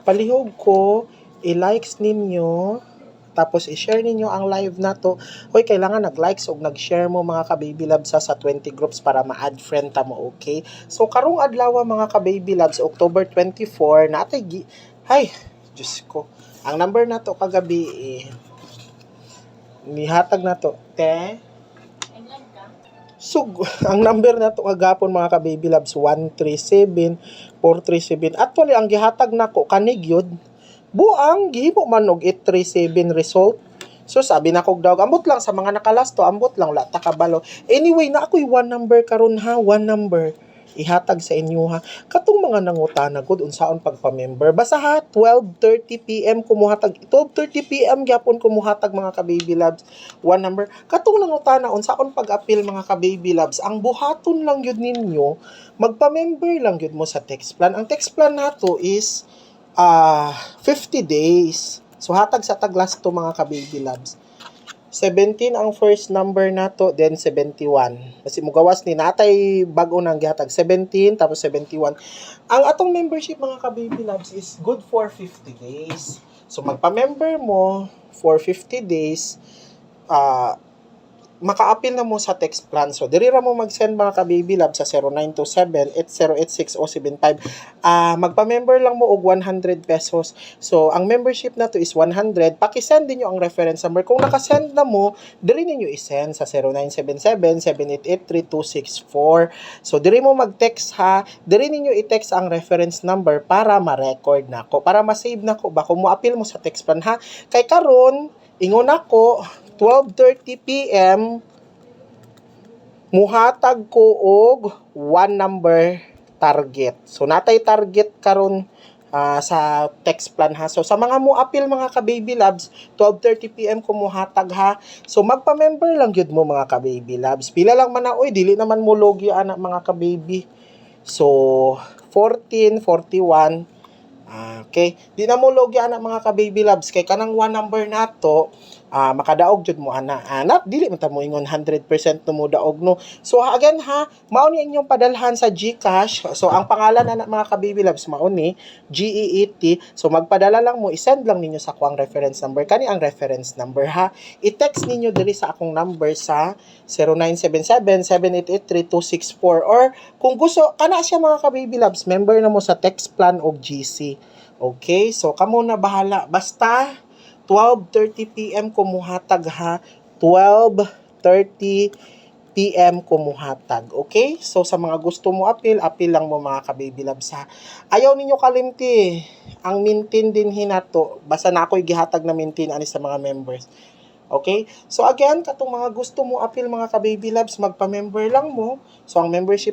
palihog ko, i-likes ninyo, tapos i-share ninyo ang live na to. Hoy, kailangan nag-likes o nag-share mo mga ka-baby loves sa 20 groups para ma-add friend ta mo, okay? So, karong adlaw mga ka-baby loves, October 24, natay ay, Diyos ko. Ang number na to kagabi, nihatag na to, So, ang number na to kagapon mga ka-baby loves, 137, 437. Actually, ang gihatag na ko, kanig yun, buang gihimo man og 837 result. So sabi na kog daw ambot lang sa mga nakalasto, ambot lang la ta kabalo. Anyway, na ako'y one number karon ha, one number ihatag sa inyo ha. Katong mga nangutana gud unsaon pagpa-member. Basta ha 12:30 PM kumuhatag, 12:30 PM gyapon kumuhatag mga ka-baby loves. One number. Katong nangutana unsaon pag-appeal mga ka-baby loves. Ang buhaton lang yun ninyo, magpa-member lang yun mo sa text plan. Ang text plan nato is 50 days. So, hatag sa taglas to mga ka-baby loves. 17 ang first number nato, then 71. Kasi mugawas ni natay bago nang gihatag 17 tapos 71. Ang atong membership mga ka-baby loves is good for 50 days. So, magpa-member mo for 50 days, maka-appeal na mo sa text plan. So, diri ra mo mag-send mga ka-baby love sa 0927-8086-075. Magpa-member lang mo og 100 pesos. So, ang membership na to is 100. Paki-send din nyo ang reference number. Kung naka-send na mo, diri ninyo i-send sa 0977-7883-264. So, diri mo mag-text ha. Diri ninyo i-text ang reference number para ma-record na ko. Para ma-save na ko ba kung mo-appeal mo sa text plan ha. Kay karon ingon ako 12:30 PM muhatag ko og one number target. So natay target karon sa text plan ha. So sa mga mo-appeal mga ka-baby loves, 12:30 PM ko muhatag ha. So magpa-member lang gyud mo mga ka-baby loves. Pila lang man na oy, dili naman mo logi ana mga ka-baby. So 14, 41. Okay, di na mo logi ana mga ka-baby loves kay kanang one number nato makadaog jud mo ana. Dili man ta mo ingon 100% no mo daog no. So again ha, mao ni inyong padalhan sa GCash. So ang pangalan ana mga ka-baby loves mao ni GEET. So magpadala lang mo, i-send lang ninyo sa akong reference number. Kani ang reference number ha. I-text ninyo diri sa akong number sa 0977-7883-264 or kung gusto kana siya mga ka-baby loves, member na mo sa text plan og GC. Okay, so kamo na bahala. Basta 12:30 PM kumuhatag ha. 12:30 PM kumuhatag. Okay? So sa mga gusto mo appeal lang mo mga ka-baby loves ha. Ayaw ninyo kalimti. Ang mintin din hinato. Basta na ako'y gihatag na mintin ani sa mga members. Okay? So again, katong mga gusto mo appeal mga ka-baby loves, magpa-member lang mo. So ang membership